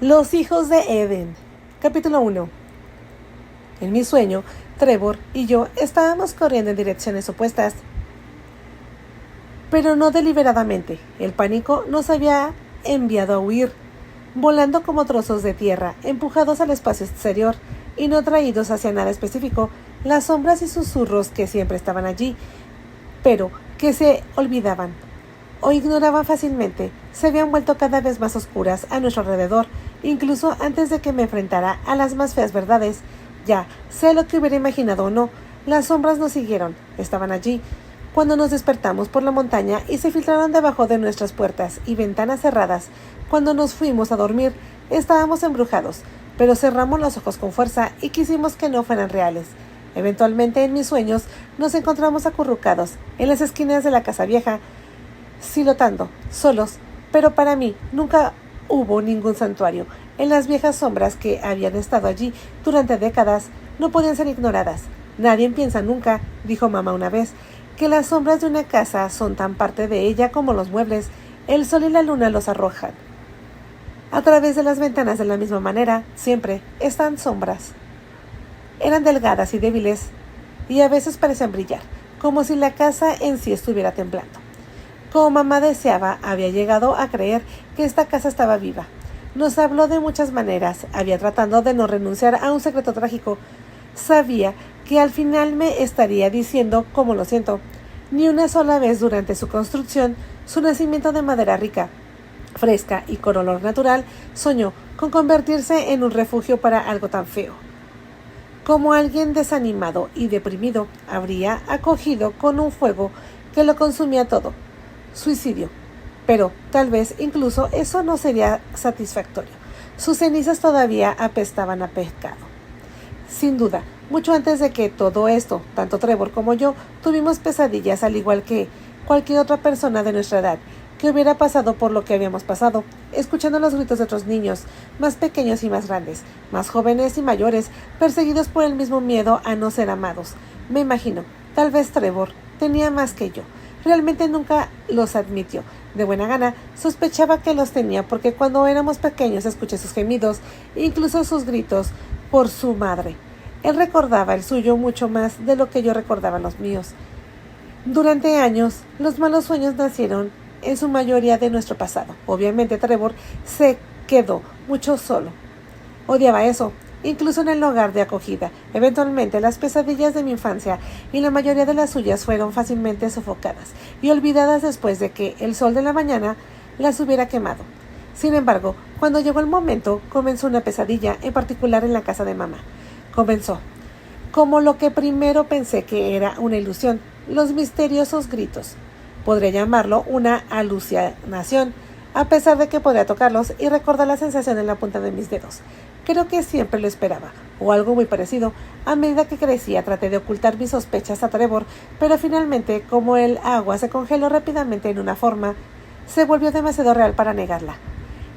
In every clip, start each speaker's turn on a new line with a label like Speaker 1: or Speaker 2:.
Speaker 1: Los hijos de Eden. Capítulo 1. En mi sueño, Trevor y yo estábamos corriendo en direcciones opuestas, pero no deliberadamente. El pánico nos había enviado a huir, volando como trozos de tierra, empujados al espacio exterior y no traídos hacia nada específico. Las sombras y susurros que siempre estaban allí, pero que se olvidaban o ignoraban fácilmente, se habían vuelto cada vez más oscuras a nuestro alrededor, incluso antes de que me enfrentara a las más feas verdades. Ya, sea lo que hubiera imaginado o no, las sombras nos siguieron, estaban allí, cuando nos despertamos por la montaña y se filtraron debajo de nuestras puertas y ventanas cerradas. Cuando nos fuimos a dormir, estábamos embrujados, pero cerramos los ojos con fuerza y quisimos que no fueran reales. Eventualmente, en mis sueños, nos encontramos acurrucados en las esquinas de la casa vieja, silotando, solos, pero para mí nunca hubo ningún santuario. En las viejas sombras que habían estado allí durante décadas no podían ser ignoradas. Nadie piensa nunca, dijo mamá una vez, que las sombras de una casa son tan parte de ella como los muebles. El sol y la luna los arrojan a través de las ventanas de la misma manera. Siempre están sombras. Eran delgadas y débiles, y a veces parecían brillar, como si la casa en sí estuviera temblando. Como mamá deseaba, había llegado a creer que esta casa estaba viva. Nos habló de muchas maneras, había tratado de no renunciar a un secreto trágico. Sabía que al final me estaría diciendo cómo lo siento. Ni una sola vez durante su construcción, su nacimiento de madera rica, fresca y con olor natural, soñó con convertirse en un refugio para algo tan feo. Como alguien desanimado y deprimido habría acogido con un fuego que lo consumía todo. Suicidio. Pero tal vez incluso eso no sería satisfactorio. Sus cenizas todavía apestaban a pecado. Sin duda, mucho antes de que todo esto, tanto Trevor como yo, tuvimos pesadillas al igual que cualquier otra persona de nuestra edad que hubiera pasado por lo que habíamos pasado, escuchando los gritos de otros niños, más pequeños y más grandes, más jóvenes y mayores, perseguidos por el mismo miedo a no ser amados. Me imagino, tal vez Trevor tenía más que yo. Realmente nunca los admitió. De buena gana, sospechaba que los tenía porque cuando éramos pequeños escuché sus gemidos, incluso sus gritos por su madre. Él recordaba el suyo mucho más de lo que yo recordaba los míos. Durante años, los malos sueños nacieron en su mayoría de nuestro pasado. Obviamente Trevor se quedó mucho solo. Odiaba eso. Incluso en el hogar de acogida. Eventualmente, las pesadillas de mi infancia y la mayoría de las suyas fueron fácilmente sofocadas y olvidadas después de que el sol de la mañana las hubiera quemado. Sin embargo, cuando llegó el momento, comenzó una pesadilla, en particular en la casa de mamá. Comenzó como lo que primero pensé que era una ilusión, los misteriosos gritos. Podría llamarlo una alucinación, a pesar de que podría tocarlos y recordar la sensación en la punta de mis dedos. Creo que siempre lo esperaba, o algo muy parecido. A medida que crecía, traté de ocultar mis sospechas a Trevor, pero finalmente, como el agua se congeló rápidamente en una forma, se volvió demasiado real para negarla.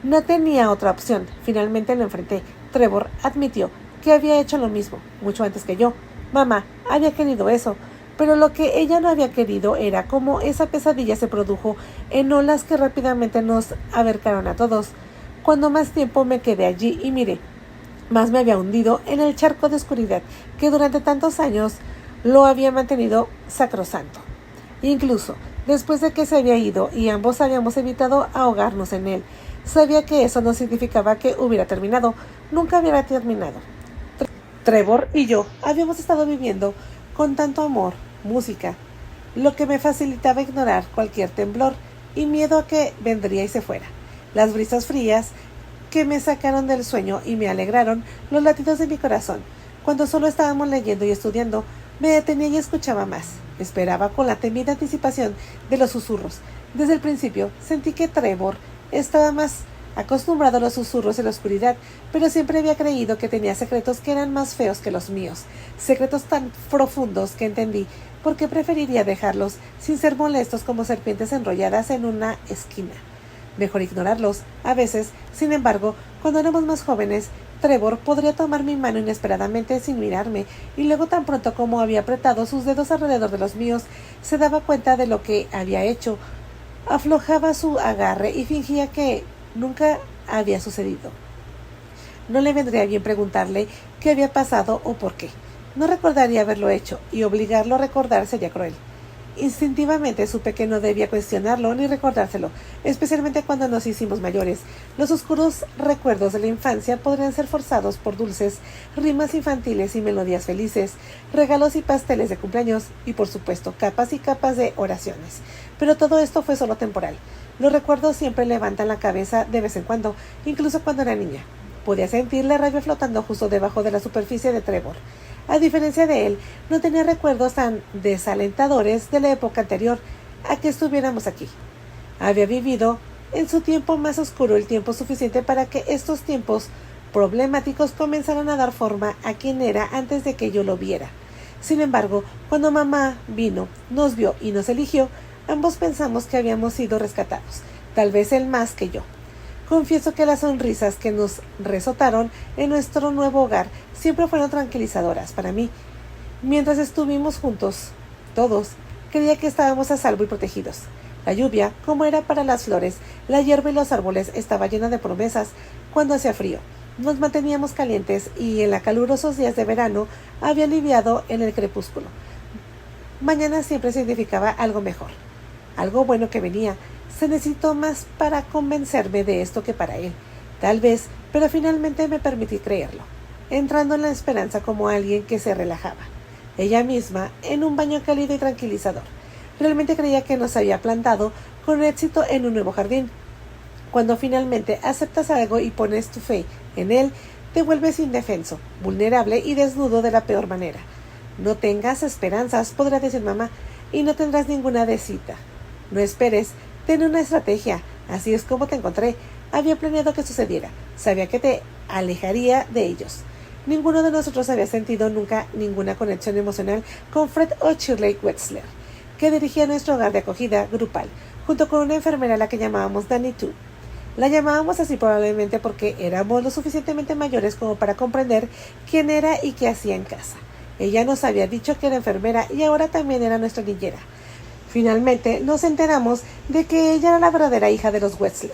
Speaker 1: No tenía otra opción. Finalmente lo enfrenté. Trevor admitió que había hecho lo mismo, mucho antes que yo. Mamá había querido eso, pero lo que ella no había querido era cómo esa pesadilla se produjo en olas que rápidamente nos abarcaron a todos. Cuando más tiempo me quedé allí y miré, más me había hundido en el charco de oscuridad que durante tantos años lo había mantenido sacrosanto. Incluso después de que se había ido y ambos habíamos evitado ahogarnos en él, sabía que eso no significaba que hubiera terminado. Nunca hubiera terminado. Trevor y yo habíamos estado viviendo con tanto amor, música, lo que me facilitaba ignorar cualquier temblor y miedo a que vendría y se fuera. Las brisas frías que me sacaron del sueño y me alegraron los latidos de mi corazón. Cuando solo estábamos leyendo y estudiando, me detenía y escuchaba más. Esperaba con la temida anticipación de los susurros. Desde el principio sentí que Trevor estaba más acostumbrado a los susurros en la oscuridad, pero siempre había creído que tenía secretos que eran más feos que los míos, secretos tan profundos que entendí por qué preferiría dejarlos sin ser molestos como serpientes enrolladas en una esquina. Mejor ignorarlos. A veces, sin embargo, cuando éramos más jóvenes, Trevor podría tomar mi mano inesperadamente sin mirarme, y luego tan pronto como había apretado sus dedos alrededor de los míos, se daba cuenta de lo que había hecho. Aflojaba su agarre y fingía que nunca había sucedido. No le vendría bien preguntarle qué había pasado o por qué. No recordaría haberlo hecho, y obligarlo a recordar sería cruel. Instintivamente supe que no debía cuestionarlo ni recordárselo, especialmente cuando nos hicimos mayores. Los oscuros recuerdos de la infancia podrían ser forzados por dulces, rimas infantiles y melodías felices, regalos y pasteles de cumpleaños y, por supuesto, capas y capas de oraciones. Pero todo esto fue solo temporal. Los recuerdos siempre levantan la cabeza de vez en cuando, incluso cuando era niña. Podía sentir la rabia flotando justo debajo de la superficie de Trevor. A diferencia de él, no tenía recuerdos tan desalentadores de la época anterior a que estuviéramos aquí. Había vivido en su tiempo más oscuro el tiempo suficiente para que estos tiempos problemáticos comenzaran a dar forma a quien era antes de que yo lo viera. Sin embargo, cuando mamá vino, nos vio y nos eligió, ambos pensamos que habíamos sido rescatados, tal vez él más que yo. Confieso que las sonrisas que nos resotaron en nuestro nuevo hogar siempre fueron tranquilizadoras para mí. Mientras estuvimos juntos, todos, creía que estábamos a salvo y protegidos. La lluvia, como era para las flores, la hierba y los árboles estaba llena de promesas cuando hacía frío. Nos manteníamos calientes y en los calurosos días de verano había aliviado en el crepúsculo. Mañana siempre significaba algo mejor, algo bueno que venía. Se necesitó más para convencerme de esto que para él. Tal vez, pero finalmente me permití creerlo, entrando en la esperanza como alguien que se relajaba. Ella misma, en un baño cálido y tranquilizador. Realmente creía que nos había plantado con éxito en un nuevo jardín. Cuando finalmente aceptas algo y pones tu fe en él, te vuelves indefenso, vulnerable y desnudo de la peor manera. No tengas esperanzas, podrá decir mamá, y no tendrás ninguna cita. No esperes. Ten una estrategia. Así es como te encontré. Había planeado que sucediera. Sabía que te alejaría de ellos. Ninguno de nosotros había sentido nunca ninguna conexión emocional con Fred o Shirley Wetzler, que dirigía nuestro hogar de acogida grupal, junto con una enfermera a la que llamábamos Danny Too. La llamábamos así probablemente porque éramos lo suficientemente mayores como para comprender quién era y qué hacía en casa. Ella nos había dicho que era enfermera y ahora también era nuestra niñera. Finalmente nos enteramos de que ella era la verdadera hija de los Wetzler,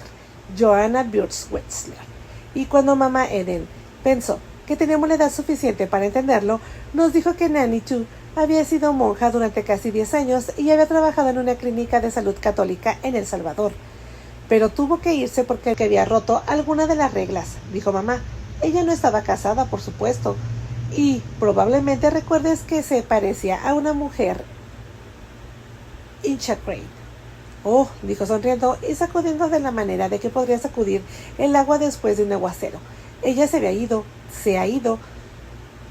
Speaker 1: Joanna Birch Wetzler. Y cuando mamá Eden pensó que teníamos la edad suficiente para entenderlo, nos dijo que Nanny Too había sido monja durante casi 10 años y había trabajado en una clínica de salud católica en El Salvador. Pero tuvo que irse porque había roto alguna de las reglas, dijo mamá. Ella no estaba casada, por supuesto, y probablemente recuerdes que se parecía a una mujer Inchacrane. Oh, dijo sonriendo y sacudiendo de la manera de que podría sacudir el agua después de un aguacero. Ella se ha ido.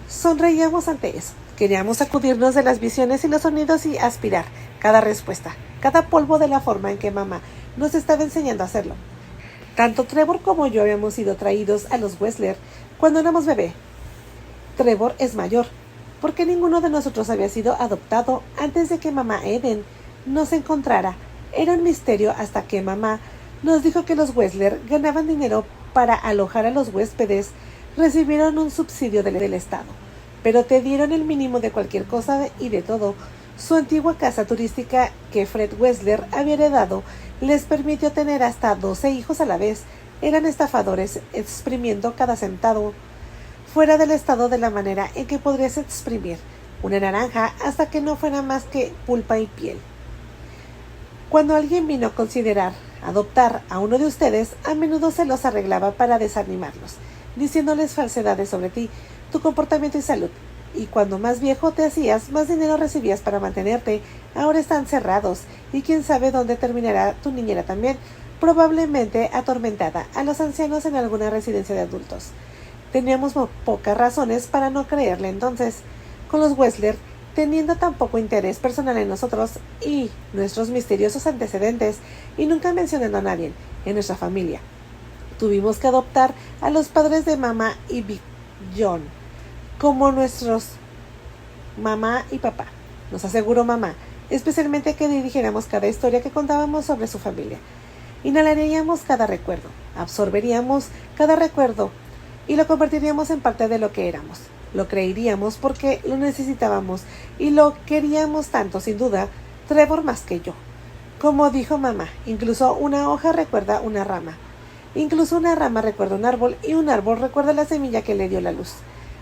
Speaker 1: Sonreíamos ante eso. Queríamos sacudirnos de las visiones y los sonidos y aspirar cada respuesta, cada polvo de la forma en que mamá nos estaba enseñando a hacerlo. Tanto Trevor como yo habíamos sido traídos a los Wetzler cuando éramos bebé. Trevor es mayor, porque ninguno de nosotros había sido adoptado antes de que mamá Eden nos encontrara. Era un misterio hasta que mamá nos dijo que los Wetzler ganaban dinero para alojar a los huéspedes, recibieron un subsidio del Estado, pero te dieron el mínimo de cualquier cosa y de todo. Su antigua casa turística que Fred Wetzler había heredado les permitió tener hasta 12 hijos a la vez. Eran estafadores, exprimiendo cada centavo fuera del estado de la manera en que podrías exprimir una naranja hasta que no fuera más que pulpa y piel. Cuando alguien vino a considerar adoptar a uno de ustedes, a menudo se los arreglaba para desanimarlos, diciéndoles falsedades sobre ti, tu comportamiento y salud. Y cuando más viejo te hacías, más dinero recibías para mantenerte. Ahora están cerrados, y quién sabe dónde terminará tu niñera también, probablemente atormentada a los ancianos en alguna residencia de adultos. Teníamos pocas razones para no creerle entonces. Con los Wetzler, teniendo tan poco interés personal en nosotros y nuestros misteriosos antecedentes, y nunca mencionando a nadie en nuestra familia, tuvimos que adoptar a los padres de mamá y Big John como nuestros mamá y papá, nos aseguró mamá, especialmente que dirigiéramos cada historia que contábamos sobre su familia. Inhalaríamos cada recuerdo, absorberíamos cada recuerdo y lo convertiríamos en parte de lo que éramos. Lo creeríamos porque lo necesitábamos y lo queríamos tanto, sin duda, Trevor más que yo. Como dijo mamá, incluso una hoja recuerda una rama. Incluso una rama recuerda un árbol y un árbol recuerda la semilla que le dio la luz.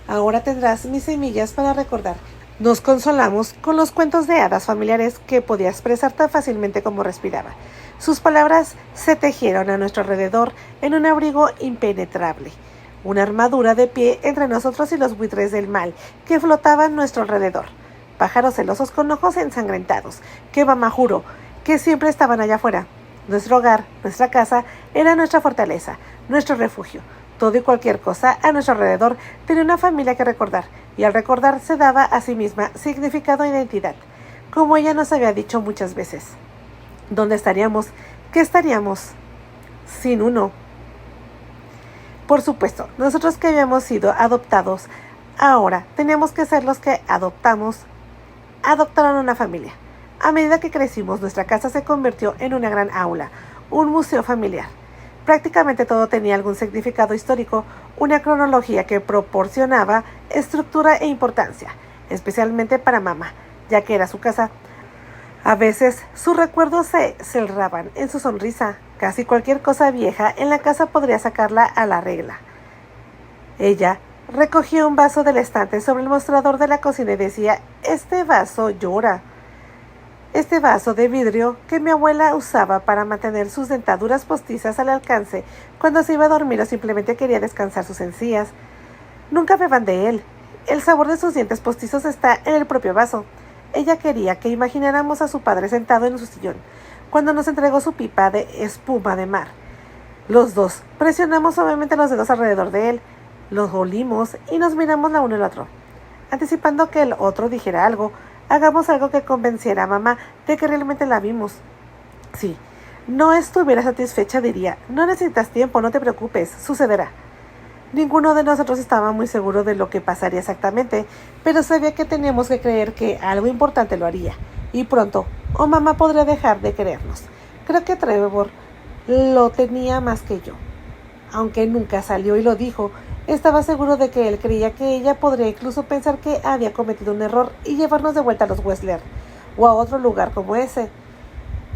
Speaker 1: Ahora tendrás mis semillas para recordar. Nos consolamos con los cuentos de hadas familiares que podía expresar tan fácilmente como respiraba. Sus palabras se tejieron a nuestro alrededor en un abrigo impenetrable, una armadura de pie entre nosotros y los buitres del mal que flotaban a nuestro alrededor. Pájaros celosos con ojos ensangrentados, que mamá juró que siempre estaban allá afuera. Nuestro hogar, nuestra casa, era nuestra fortaleza, nuestro refugio. Todo y cualquier cosa a nuestro alrededor tenía una familia que recordar, y al recordar se daba a sí misma significado e identidad, como ella nos había dicho muchas veces. ¿Dónde estaríamos? ¿Qué estaríamos sin uno? Por supuesto, nosotros que habíamos sido adoptados, ahora teníamos que ser los que adoptaron una familia. A medida que crecimos, nuestra casa se convirtió en una gran aula, un museo familiar. Prácticamente todo tenía algún significado histórico, una cronología que proporcionaba estructura e importancia, especialmente para mamá, ya que era su casa. A veces sus recuerdos se cerraban en su sonrisa. Casi cualquier cosa vieja en la casa podría sacarla a la regla. Ella recogió un vaso del estante sobre el mostrador de la cocina y decía: «Este vaso llora». Este vaso de vidrio que mi abuela usaba para mantener sus dentaduras postizas al alcance cuando se iba a dormir o simplemente quería descansar sus encías. Nunca beban de él. El sabor de sus dientes postizos está en el propio vaso. Ella quería que imagináramos a su padre sentado en su sillón cuando nos entregó su pipa de espuma de mar. Los dos presionamos suavemente los dedos alrededor de él, los olimos y nos miramos la uno al otro. Anticipando que el otro dijera algo, hagamos algo que convenciera a mamá de que realmente la vimos. Si no estuviera satisfecha, diría: «No necesitas tiempo, no te preocupes, sucederá». Ninguno de nosotros estaba muy seguro de lo que pasaría exactamente, pero sabía que teníamos que creer que algo importante lo haría, y pronto, o mamá podría dejar de querernos. Creo que Trevor lo tenía más que yo. Aunque nunca salió y lo dijo, estaba seguro de que él creía que ella podría incluso pensar que había cometido un error y llevarnos de vuelta a los Wessler, o a otro lugar como ese.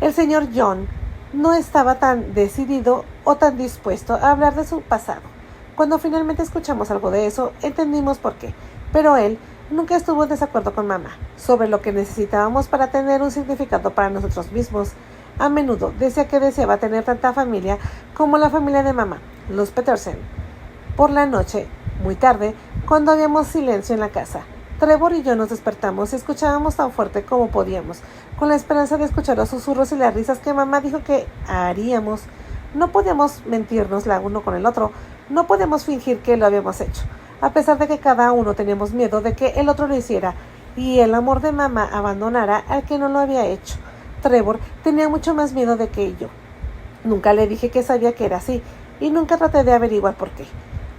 Speaker 1: El señor John no estaba tan decidido o tan dispuesto a hablar de su pasado. Cuando finalmente escuchamos algo de eso, entendimos por qué, pero él nunca estuvo en desacuerdo con mamá sobre lo que necesitábamos para tener un significado para nosotros mismos. A menudo decía que deseaba tener tanta familia como la familia de mamá, los Petersen. Por la noche, muy tarde, cuando habíamos silencio en la casa, Trevor y yo nos despertamos y escuchábamos tan fuerte como podíamos, con la esperanza de escuchar los susurros y las risas que mamá dijo que haríamos. No podíamos mentirnos la uno con el otro, no podíamos fingir que lo habíamos hecho, a pesar de que cada uno teníamos miedo de que el otro lo hiciera y el amor de mamá abandonara al que no lo había hecho. Trevor tenía mucho más miedo de que yo. Nunca le dije que sabía que era así y nunca traté de averiguar por qué.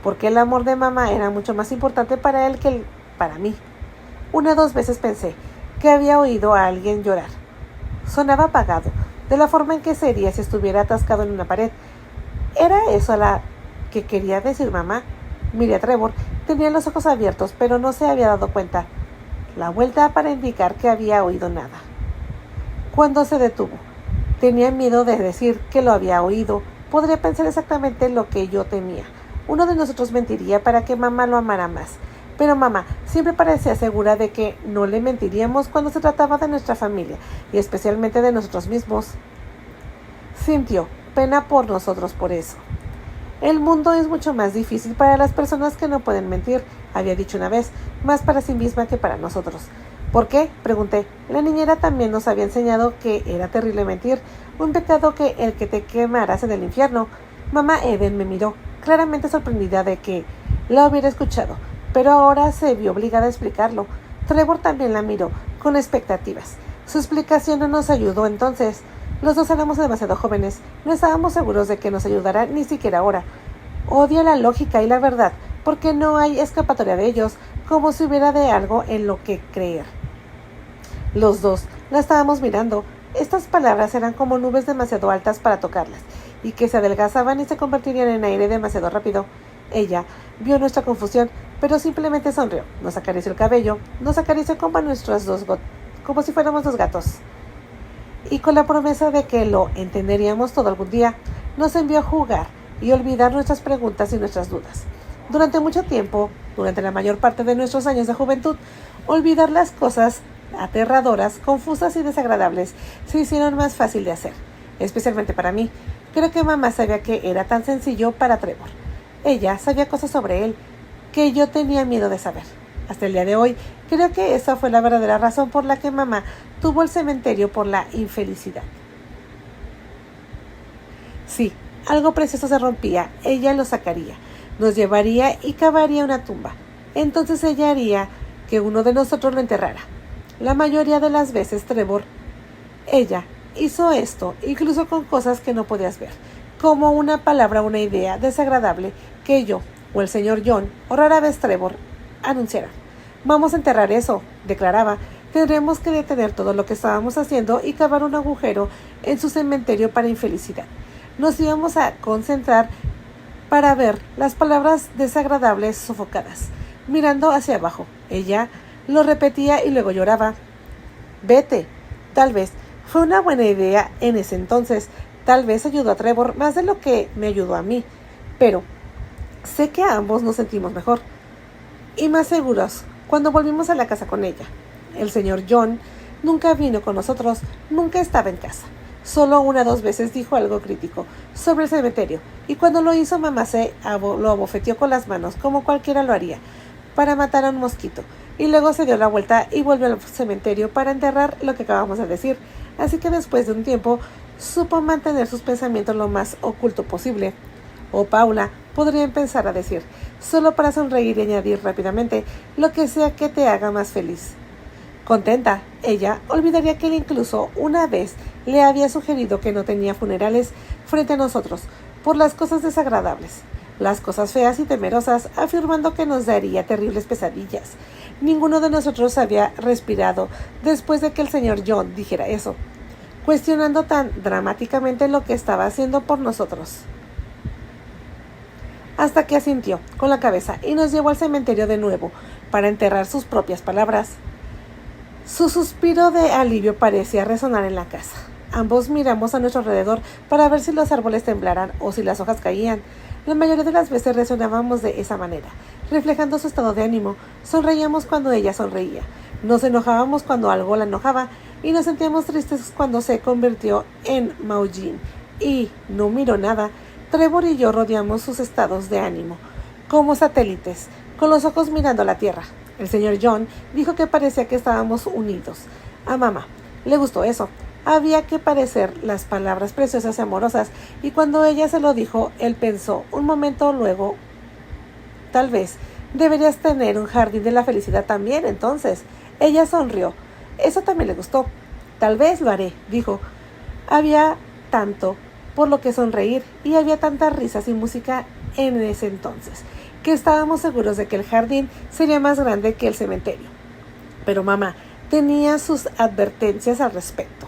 Speaker 1: Porque el amor de mamá era mucho más importante para él que para mí. Una o dos veces pensé que había oído a alguien llorar. Sonaba apagado, de la forma en que sería si estuviera atascado en una pared. ¿Era eso la que quería decir mamá? Miré a Trevor, tenía los ojos abiertos, pero no se había dado cuenta. La vuelta para indicar que había oído nada. Cuando se detuvo, tenía miedo de decir que lo había oído. Podría pensar exactamente lo que yo temía. Uno de nosotros mentiría para que mamá lo amara más. Pero mamá siempre parecía segura de que no le mentiríamos cuando se trataba de nuestra familia, y especialmente de nosotros mismos. Sintió pena por nosotros por eso. El mundo es mucho más difícil para las personas que no pueden mentir, había dicho una vez, más para sí misma que para nosotros. ¿Por qué?, pregunté. La niñera también nos había enseñado que era terrible mentir, un pecado que el que te quemaras en el infierno. Mamá Eden me miró, claramente sorprendida de que la hubiera escuchado, pero ahora se vio obligada a explicarlo. Trevor también la miró, con expectativas. Su explicación no nos ayudó entonces. Los dos éramos demasiado jóvenes, no estábamos seguros de que nos ayudara ni siquiera ahora. Odia la lógica y la verdad, porque no hay escapatoria de ellos, como si hubiera de algo en lo que creer. Los dos la estábamos mirando. Estas palabras eran como nubes demasiado altas para tocarlas, y que se adelgazaban y se convertirían en aire demasiado rápido. Ella vio nuestra confusión, pero simplemente sonrió, nos acarició el cabello, nos acarició como si fuéramos dos gatos. Y con la promesa de que lo entenderíamos todo algún día, nos envió a jugar y olvidar nuestras preguntas y nuestras dudas. Durante mucho tiempo, durante la mayor parte de nuestros años de juventud, olvidar las cosas aterradoras, confusas y desagradables se hicieron más fácil de hacer, especialmente para mí. Creo que mamá sabía que era tan sencillo para Trevor. Ella sabía cosas sobre él que yo tenía miedo de saber. Hasta el día de hoy, creo que esa fue la verdadera razón por la que mamá tuvo el cementerio por la infelicidad. Sí, algo precioso se rompía, ella lo sacaría, nos llevaría y cavaría una tumba. Entonces ella haría que uno de nosotros lo enterrara. La mayoría de las veces, ella hizo esto, incluso con cosas que no podías ver, como una palabra o una idea desagradable que yo o el señor John, o rara vez Trevor, anunciaran. Vamos a enterrar eso, declaraba. Tendremos que detener todo lo que estábamos haciendo y cavar un agujero en su cementerio para infelicidad. Nos íbamos a concentrar para ver las palabras desagradables sofocadas. Mirando hacia abajo, ella lo repetía y luego lloraba. Vete. Tal vez fue una buena idea en ese entonces. Tal vez ayudó a Trevor más de lo que me ayudó a mí. Pero sé que a ambos nos sentimos mejor y más seguros cuando volvimos a la casa con ella. El señor John nunca vino con nosotros, nunca estaba en casa. Solo 1 o 2 veces dijo algo crítico sobre el cementerio, y cuando lo hizo mamá lo abofeteó con las manos, como cualquiera lo haría, para matar a un mosquito, y luego se dio la vuelta y volvió al cementerio para enterrar lo que acabamos de decir. Así que después de un tiempo supo mantener sus pensamientos lo más oculto posible. O Paula, podría empezar a decir, solo para sonreír y añadir rápidamente, lo que sea que te haga más feliz. Contenta, ella olvidaría que él incluso una vez le había sugerido que no tenía funerales frente a nosotros por las cosas desagradables, las cosas feas y temerosas, afirmando que nos daría terribles pesadillas. Ninguno de nosotros había respirado después de que el señor John dijera eso, cuestionando tan dramáticamente lo que estaba haciendo por nosotros. Hasta que asintió con la cabeza y nos llevó al cementerio de nuevo para enterrar sus propias palabras. Su suspiro de alivio parecía resonar en la casa. Ambos miramos a nuestro alrededor para ver si los árboles temblaran o si las hojas caían. La mayoría de las veces reaccionábamos de esa manera, reflejando su estado de ánimo. Sonreíamos cuando ella sonreía, nos enojábamos cuando algo la enojaba y nos sentíamos tristes cuando se convirtió en Maujin. Y no miró nada. Trevor y yo rodeamos sus estados de ánimo, como satélites, con los ojos mirando a la tierra. El señor John dijo que parecía que estábamos unidos. A mamá le gustó eso. Había que parecer las palabras preciosas y amorosas, y cuando ella se lo dijo, él pensó un momento luego, tal vez deberías tener un jardín de la felicidad también, entonces. Ella sonrió. Eso también le gustó. Tal vez lo haré, dijo. Había tanto por lo que sonreír y había tantas risas y música en ese entonces, que estábamos seguros de que el jardín sería más grande que el cementerio. Pero mamá tenía sus advertencias al respecto.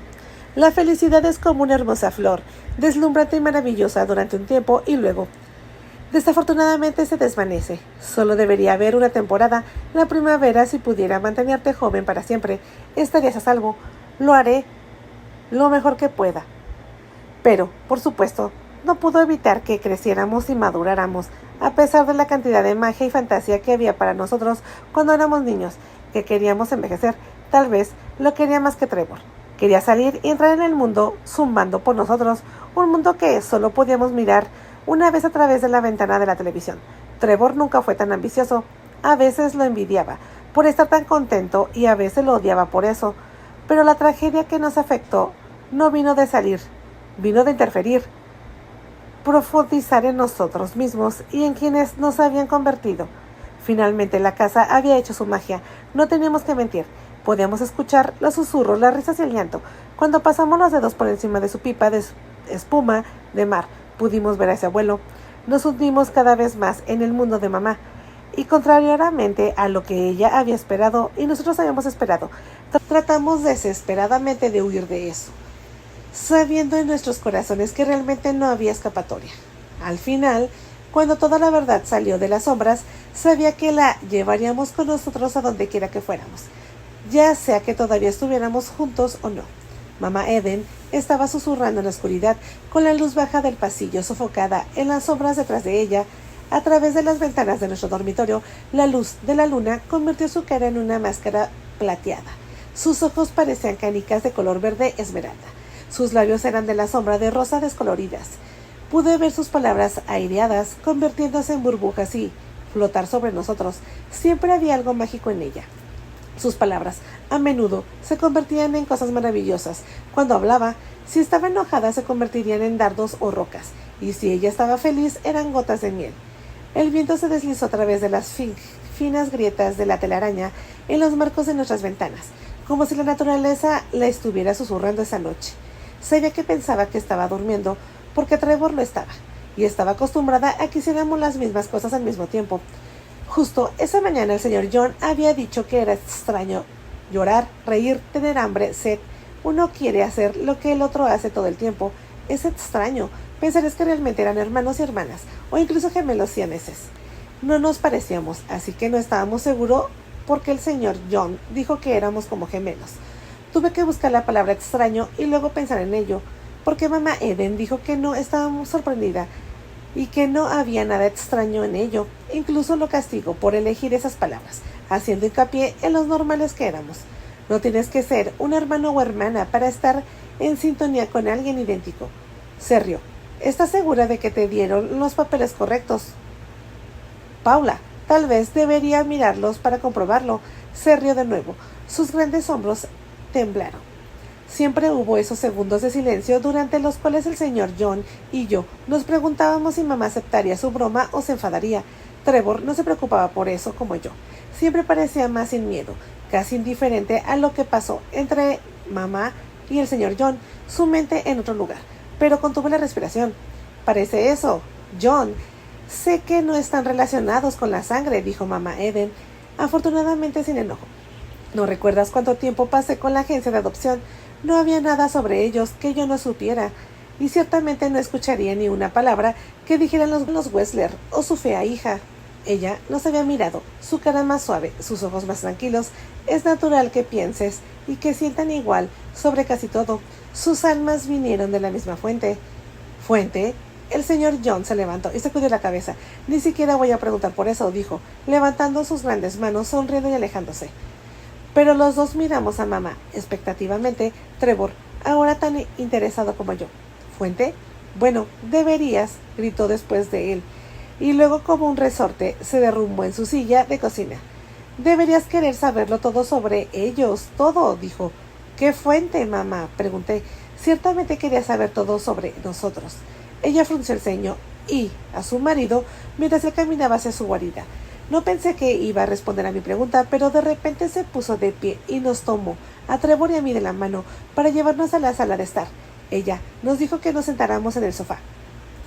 Speaker 1: La felicidad es como una hermosa flor, deslumbrante y maravillosa durante un tiempo y luego, desafortunadamente, se desvanece. Solo debería haber una temporada, la primavera. Si pudiera mantenerte joven para siempre, estarías a salvo. Lo haré lo mejor que pueda. Pero, por supuesto, no pudo evitar que creciéramos y maduráramos, a pesar de la cantidad de magia y fantasía que había para nosotros cuando éramos niños, que queríamos envejecer. Tal vez lo quería más que Trevor. Quería salir y entrar en el mundo zumbando por nosotros, un mundo que solo podíamos mirar una vez a través de la ventana de la televisión. Trevor nunca fue tan ambicioso. A veces lo envidiaba por estar tan contento y a veces lo odiaba por eso. Pero la tragedia que nos afectó no vino de salir, vino de interferir, profundizar en nosotros mismos y en quienes nos habían convertido. Finalmente la casa había hecho su magia. No teníamos que mentir. Podíamos escuchar los susurros, las risas y el llanto. Cuando pasamos los dedos por encima de su pipa de espuma de mar, pudimos ver a ese abuelo. Nos hundimos cada vez más en el mundo de mamá. Y contrariamente a lo que ella había esperado y nosotros habíamos esperado, tratamos desesperadamente de huir de eso, sabiendo en nuestros corazones que realmente no había escapatoria. Al final, cuando toda la verdad salió de las sombras, sabía que la llevaríamos con nosotros a donde quiera que fuéramos, ya sea que todavía estuviéramos juntos o no. Mamá Eden estaba susurrando en la oscuridad, con la luz baja del pasillo sofocada en las sombras detrás de ella. A través de las ventanas de nuestro dormitorio, la luz de la luna convirtió su cara en una máscara plateada. Sus ojos parecían canicas de color verde esmeralda. Sus labios eran de la sombra de rosa descoloridas. Pude ver sus palabras aireadas, convirtiéndose en burbujas y flotar sobre nosotros. Siempre había algo mágico en ella. Sus palabras, a menudo, se convertían en cosas maravillosas. Cuando hablaba, si estaba enojada, se convertirían en dardos o rocas, y si ella estaba feliz, eran gotas de miel. El viento se deslizó a través de las finas grietas de la telaraña en los marcos de nuestras ventanas, como si la naturaleza la estuviera susurrando esa noche. Sabía que pensaba que estaba durmiendo, porque Trevor lo estaba, y estaba acostumbrada a que hiciéramos las mismas cosas al mismo tiempo. Justo esa mañana el señor John había dicho que era extraño llorar, reír, tener hambre, sed. Uno quiere hacer lo que el otro hace todo el tiempo. Es extraño. Pensarías que realmente eran hermanos y hermanas, o incluso gemelos siameses. No nos parecíamos, así que no estábamos seguros porque el señor John dijo que éramos como gemelos. Tuve que buscar la palabra extraño y luego pensar en ello, porque mamá Eden dijo que no estábamos sorprendida y que no había nada extraño en ello. Incluso lo castigó por elegir esas palabras, haciendo hincapié en los normales que éramos. No tienes que ser un hermano o hermana para estar en sintonía con alguien idéntico. Se rió. ¿Estás segura de que te dieron los papeles correctos? Paula, tal vez debería mirarlos para comprobarlo. Se rió de nuevo. Sus grandes hombros temblaron. Siempre hubo esos segundos de silencio durante los cuales el señor John y yo nos preguntábamos si mamá aceptaría su broma o se enfadaría. Trevor no se preocupaba por eso como yo. Siempre parecía más sin miedo, casi indiferente a lo que pasó entre mamá y el señor John, su mente en otro lugar. Pero contuve la respiración. Parece eso, John. Sé que no están relacionados con la sangre, dijo mamá Eden, afortunadamente sin enojo. ¿No recuerdas cuánto tiempo pasé con la agencia de adopción? No había nada sobre ellos que yo no supiera, y ciertamente no escucharía ni una palabra que dijeran los Wessler o su fea hija. Ella nos había mirado, su cara más suave, sus ojos más tranquilos. Es natural que pienses y que sientan igual sobre casi todo. Sus almas vinieron de la misma fuente. ¿Fuente? El señor John se levantó y sacudió la cabeza. Ni siquiera voy a preguntar por eso, dijo, levantando sus grandes manos, sonriendo y alejándose. Pero los dos miramos a mamá, expectativamente. Trevor, ahora tan interesado como yo. ¿Fuente? Bueno, deberías, gritó después de él, y luego como un resorte se derrumbó en su silla de cocina. Deberías querer saberlo todo sobre ellos, todo, dijo. ¿Qué fuente, mamá? Pregunté. Ciertamente quería saber todo sobre nosotros. Ella frunció el ceño y a su marido mientras él caminaba hacia su guarida. No pensé que iba a responder a mi pregunta, pero de repente se puso de pie y nos tomó, a Trevor y a mí de la mano, para llevarnos a la sala de estar. Ella nos dijo que nos sentáramos en el sofá.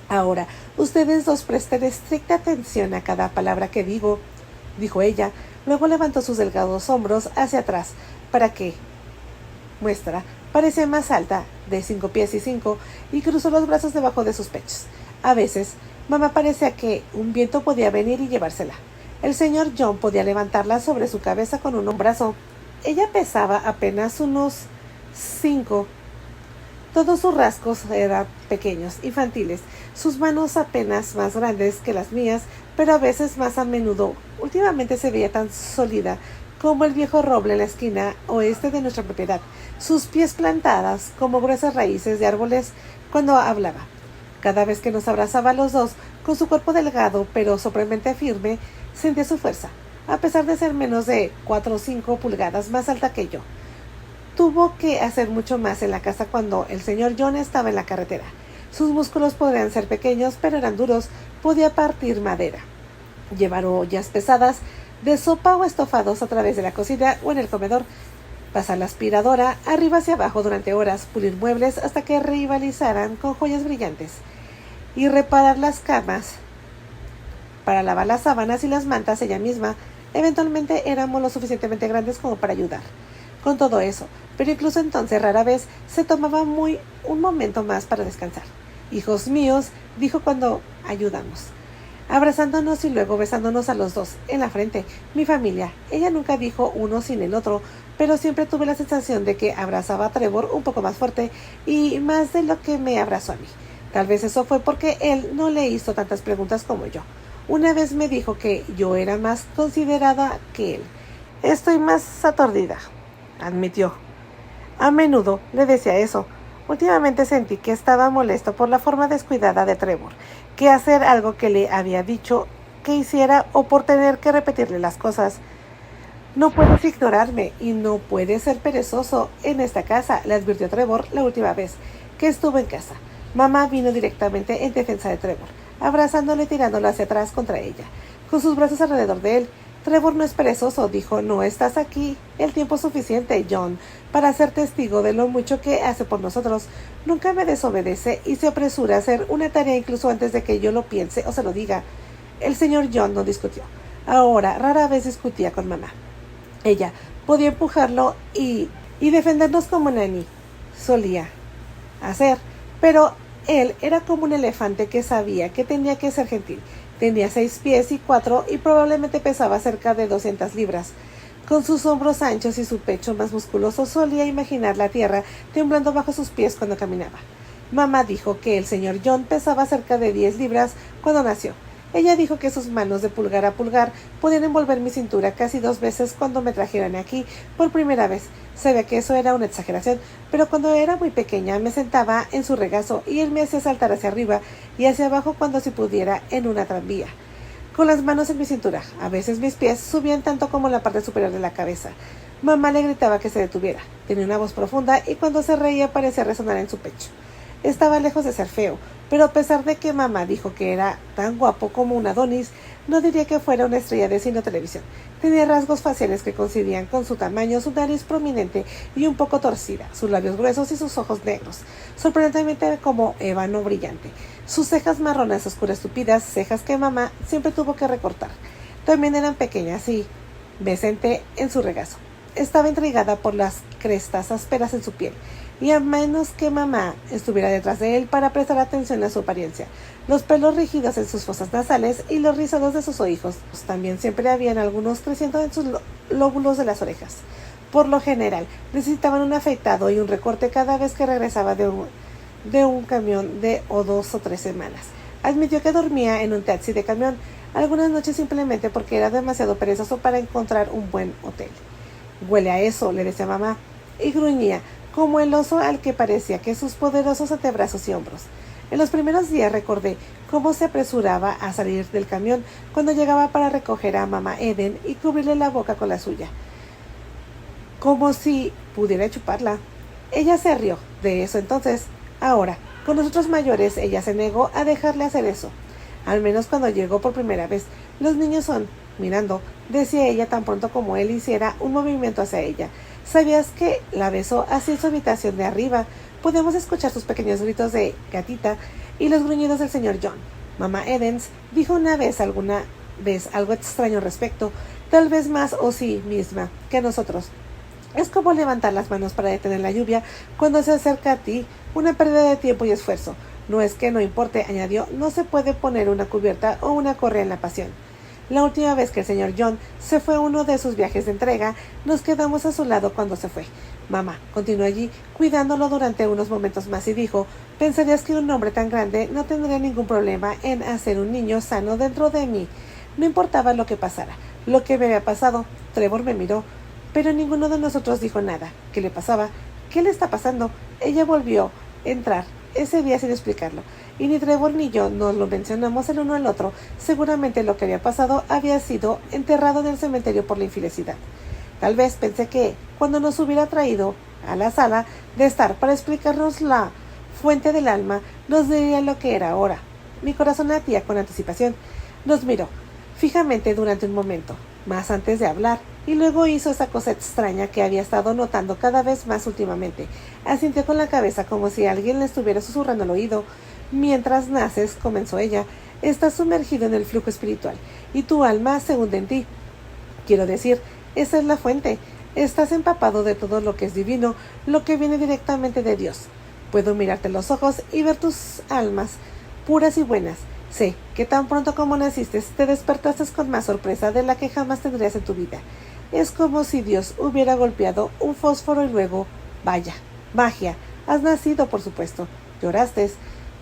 Speaker 1: Ahora, ustedes dos presten estricta atención a cada palabra que digo, dijo ella. Luego levantó sus delgados hombros hacia atrás, para que muestra parecía más alta, de 5 pies y 5, y cruzó los brazos debajo de sus pechos. A veces, mamá parecía que un viento podía venir y llevársela. El señor John podía levantarla sobre su cabeza con un brazo. Ella pesaba apenas unos 5. Todos sus rasgos eran pequeños, infantiles, sus manos apenas más grandes que las mías, pero a veces más a menudo. Últimamente se veía tan sólida como el viejo roble en la esquina oeste de nuestra propiedad, sus pies plantadas como gruesas raíces de árboles cuando hablaba. Cada vez que nos abrazaba a los dos, con su cuerpo delgado pero sorprendentemente firme, sentía su fuerza, a pesar de ser menos de 4 o 5 pulgadas más alta que yo. Tuvo que hacer mucho más en la casa cuando el señor John estaba en la carretera. Sus músculos podían ser pequeños, pero eran duros. Podía partir madera, llevar ollas pesadas de sopa o estofados a través de la cocina o en el comedor, pasar la aspiradora arriba hacia abajo durante horas, pulir muebles hasta que rivalizaran con joyas brillantes, y reparar las camas para lavar las sábanas y las mantas ella misma. Eventualmente éramos lo suficientemente grandes como para ayudar con todo eso, pero incluso entonces rara vez se tomaba un momento más para descansar. Hijos míos, dijo cuando ayudamos. abrazándonos y luego besándonos a los dos en la frente. Mi familia. Ella nunca dijo uno sin el otro, pero siempre tuve la sensación de que abrazaba a Trevor un poco más fuerte y más de lo que me abrazó a mí. Tal vez eso fue porque él no le hizo tantas preguntas como yo. Una vez me dijo que yo era más considerada que él. Estoy más aturdida, admitió. A menudo le decía eso. Últimamente sentí que estaba molesto por la forma descuidada de Trevor, que hacer algo que le había dicho que hiciera o por tener que repetirle las cosas. No puedes ignorarme y no puedes ser perezoso en esta casa, le advirtió Trevor la última vez que estuvo en casa. Mamá vino directamente en defensa de Trevor, abrazándolo y tirándolo hacia atrás contra ella, con sus brazos alrededor de él. Trevor no es perezoso, dijo. No estás aquí el tiempo suficiente, John, para ser testigo de lo mucho que hace por nosotros. Nunca me desobedece y se apresura a hacer una tarea incluso antes de que yo lo piense o se lo diga. El señor John no discutió. Ahora, rara vez discutía con mamá. Ella podía empujarlo y defendernos como Nanny solía hacer, pero él era como un elefante que sabía que tenía que ser gentil. Tenía 6 pies y 4 y probablemente pesaba cerca de 200 libras. Con sus hombros anchos y su pecho más musculoso solía imaginar la tierra temblando bajo sus pies cuando caminaba. Mamá dijo que el señor John pesaba cerca de 10 libras cuando nació. Ella dijo que sus manos de pulgar a pulgar podían envolver mi cintura casi 2 veces cuando me trajeron aquí por primera vez. Sabía que eso era una exageración, pero cuando era muy pequeña me sentaba en su regazo y él me hacía saltar hacia arriba y hacia abajo cuando si pudiera en una tranvía. Con las manos en mi cintura, a veces mis pies subían tanto como la parte superior de la cabeza. Mamá le gritaba que se detuviera. Tenía una voz profunda y cuando se reía parecía resonar en su pecho. Estaba lejos de ser feo, pero a pesar de que mamá dijo que era tan guapo como un Adonis, no diría que fuera una estrella de cine o televisión. Tenía rasgos faciales que coincidían con su tamaño, su nariz prominente y un poco torcida, sus labios gruesos y sus ojos negros, sorprendentemente como ébano brillante. Sus cejas marrones oscuras tupidas, cejas que mamá siempre tuvo que recortar. También eran pequeñas y me senté en su regazo. Estaba intrigada por las crestas ásperas en su piel, y a menos que mamá estuviera detrás de él para prestar atención a su apariencia, los pelos rígidos en sus fosas nasales y los rizados de sus ojos. También siempre habían algunos creciendo en sus lóbulos de las orejas. Por lo general, necesitaban un afeitado y un recorte cada vez que regresaba de un camión de 2 o 3 semanas. Admitió que dormía en un taxi de camión, algunas noches simplemente porque era demasiado perezoso para encontrar un buen hotel. Huele a eso, le decía mamá, y gruñía, como el oso al que parecía que sus poderosos antebrazos y hombros. En los primeros días recordé cómo se apresuraba a salir del camión cuando llegaba para recoger a mamá Eden y cubrirle la boca con la suya, como si pudiera chuparla. Ella se rió de eso entonces. Ahora, con nosotros mayores, ella se negó a dejarle hacer eso. Al menos cuando llegó por primera vez. Los niños son mirando, decía ella tan pronto como él hiciera un movimiento hacia ella. ¿Sabías que la besó así en su habitación de arriba? Podemos escuchar sus pequeños gritos de gatita y los gruñidos del señor John. Mamá Edens dijo alguna vez algo extraño al respecto, tal vez más o sí misma que nosotros. Es como levantar las manos para detener la lluvia cuando se acerca a ti, una pérdida de tiempo y esfuerzo. No es que no importe, añadió, no se puede poner una cubierta o una correa en la pasión. La última vez que el señor John se fue a uno de sus viajes de entrega, nos quedamos a su lado cuando se fue. Mamá continuó allí, cuidándolo durante unos momentos más y dijo, pensarías que un hombre tan grande no tendría ningún problema en hacer un niño sano dentro de mí. No importaba lo que pasara, lo que me había pasado. Trevor me miró, pero ninguno de nosotros dijo nada. ¿Qué le pasaba? ¿Qué le está pasando? Ella volvió a entrar ese día sin explicarlo, y ni Trevor ni yo nos lo mencionamos el uno al otro. Seguramente lo que había pasado había sido enterrado en el cementerio por la infelicidad. Tal vez pensé que, cuando nos hubiera traído a la sala de estar para explicarnos la fuente del alma, nos diría lo que era ahora. Mi corazón latía con anticipación. Nos miró fijamente durante un momento, más antes de hablar, y luego hizo esa cosa extraña que había estado notando cada vez más últimamente. Asintió con la cabeza como si alguien le estuviera susurrando al oído. Mientras naces, comenzó ella, estás sumergido en el flujo espiritual, y tu alma se hunde en ti. Quiero decir, esa es la fuente. Estás empapado de todo lo que es divino, lo que viene directamente de Dios. Puedo mirarte los ojos y ver tus almas puras y buenas. Sé que tan pronto como naciste te despertaste con más sorpresa de la que jamás tendrías en tu vida. Es como si Dios hubiera golpeado un fósforo y luego, vaya, magia, has nacido, por supuesto. ¿Lloraste?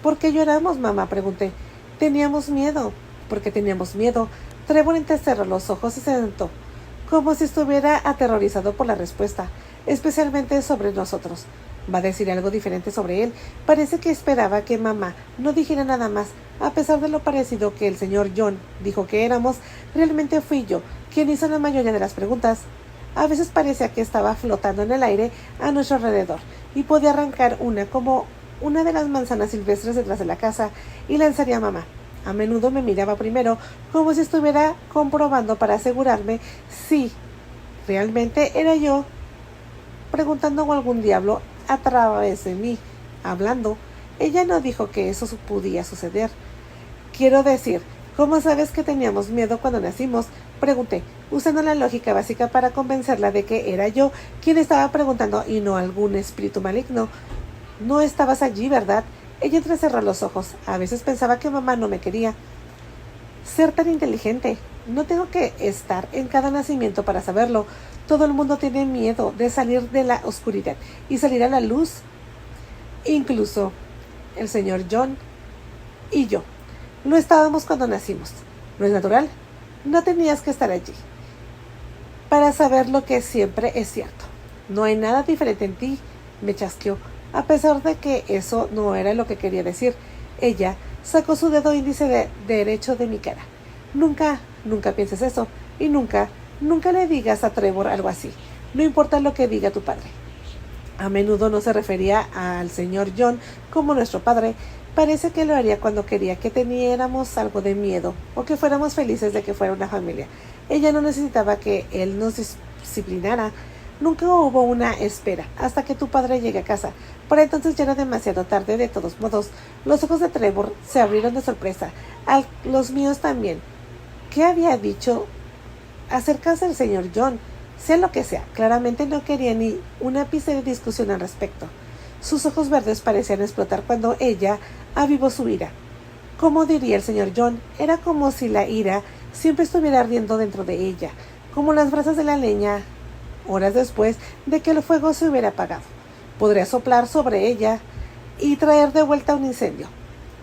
Speaker 1: ¿Por qué lloramos, mamá?, pregunté. Teníamos miedo. ¿Por qué teníamos miedo? Trevor entrecerró los ojos y se sentó, como si estuviera aterrorizado por la respuesta, especialmente sobre nosotros. Va a decir algo diferente sobre él. Parece que esperaba que mamá no dijera nada más. A pesar de lo parecido que el señor John dijo que éramos, realmente fui yo quien hizo la mayoría de las preguntas. A veces parecía que estaba flotando en el aire a nuestro alrededor y podía arrancar una como una de las manzanas silvestres detrás de la casa y lanzaría a mamá. A menudo me miraba primero como si estuviera comprobando para asegurarme si realmente era yo, preguntando o algún diablo a través de mí, hablando. Ella no dijo que eso podía suceder. Quiero decir, ¿cómo sabes que teníamos miedo cuando nacimos?, pregunté, usando la lógica básica para convencerla de que era yo quien estaba preguntando y no algún espíritu maligno. No estabas allí, ¿verdad? Ella entrecerró los ojos. A veces pensaba que mamá no me quería. Ser tan inteligente. No tengo que estar en cada nacimiento para saberlo. Todo el mundo tiene miedo de salir de la oscuridad y salir a la luz. Incluso el señor John y yo. No estábamos cuando nacimos. ¿No es natural? No tenías que estar allí para saber lo que siempre es cierto. No hay nada diferente en ti, me chasqueó, a pesar de que eso no era lo que quería decir. Ella sacó su dedo índice derecho de mi cara. Nunca pienses eso. Y nunca le digas a Trevor algo así. No importa lo que diga tu padre. A menudo no se refería al señor John como nuestro padre. Parece que lo haría cuando quería que teniéramos algo de miedo o que fuéramos felices de que fuera una familia. Ella no necesitaba que él nos disciplinara. Nunca hubo una espera hasta que tu padre llegue a casa. Por entonces ya era demasiado tarde. De todos modos, los ojos de Trevor se abrieron de sorpresa. Los míos también. ¿Qué había dicho acerca del señor John? Sea lo que sea, claramente no quería ni un ápice de discusión al respecto. Sus ojos verdes parecían explotar cuando ella avivó su ira. Como diría el señor John, era como si la ira siempre estuviera ardiendo dentro de ella, como las brasas de la leña horas después de que el fuego se hubiera apagado. Podría soplar sobre ella y traer de vuelta un incendio.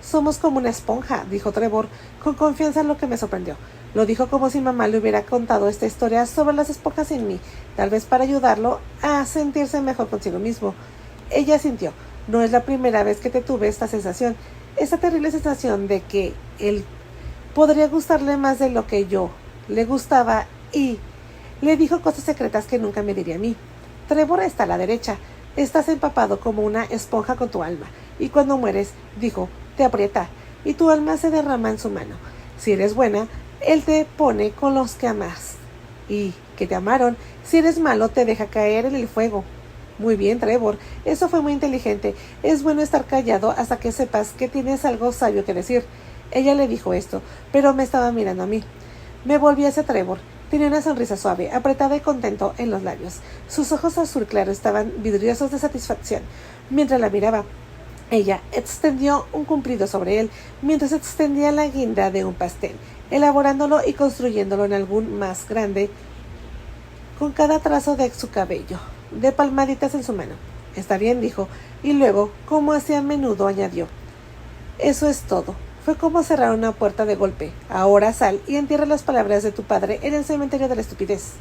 Speaker 1: Somos como una esponja, dijo Trevor, con confianza, lo que me sorprendió. Lo dijo como si mamá le hubiera contado esta historia sobre las esponjas en mí, tal vez para ayudarlo a sentirse mejor consigo mismo. Ella sintió. No es la primera vez que te tuve esta sensación, esta terrible sensación de que él podría gustarle más de lo que yo le gustaba, y le dijo cosas secretas que nunca me diría a mí. Trevor está a la derecha. Estás empapado como una esponja con tu alma, y cuando mueres, dijo, te aprieta, y tu alma se derrama en su mano. Si eres buena, él te pone con los que amas y que te amaron. Si eres malo, te deja caer en el fuego. Muy bien, Trevor, eso fue muy inteligente. Es bueno estar callado hasta que sepas que tienes algo sabio que decir. Ella le dijo esto, pero me estaba mirando a mí. Me volví hacia Trevor. Tenía una sonrisa suave, apretada y contento en los labios. Sus ojos azul claro estaban vidriosos de satisfacción. Mientras la miraba, ella extendió un cumplido sobre él, mientras extendía la guinda de un pastel, elaborándolo y construyéndolo en algo más grande con cada trazo de su cabello, de palmaditas en su mano. Está bien, dijo, y luego, como hacía a menudo, añadió, eso es todo. Fue como cerrar una puerta de golpe. Ahora sal y entierra las palabras de tu padre en el cementerio de la estupidez.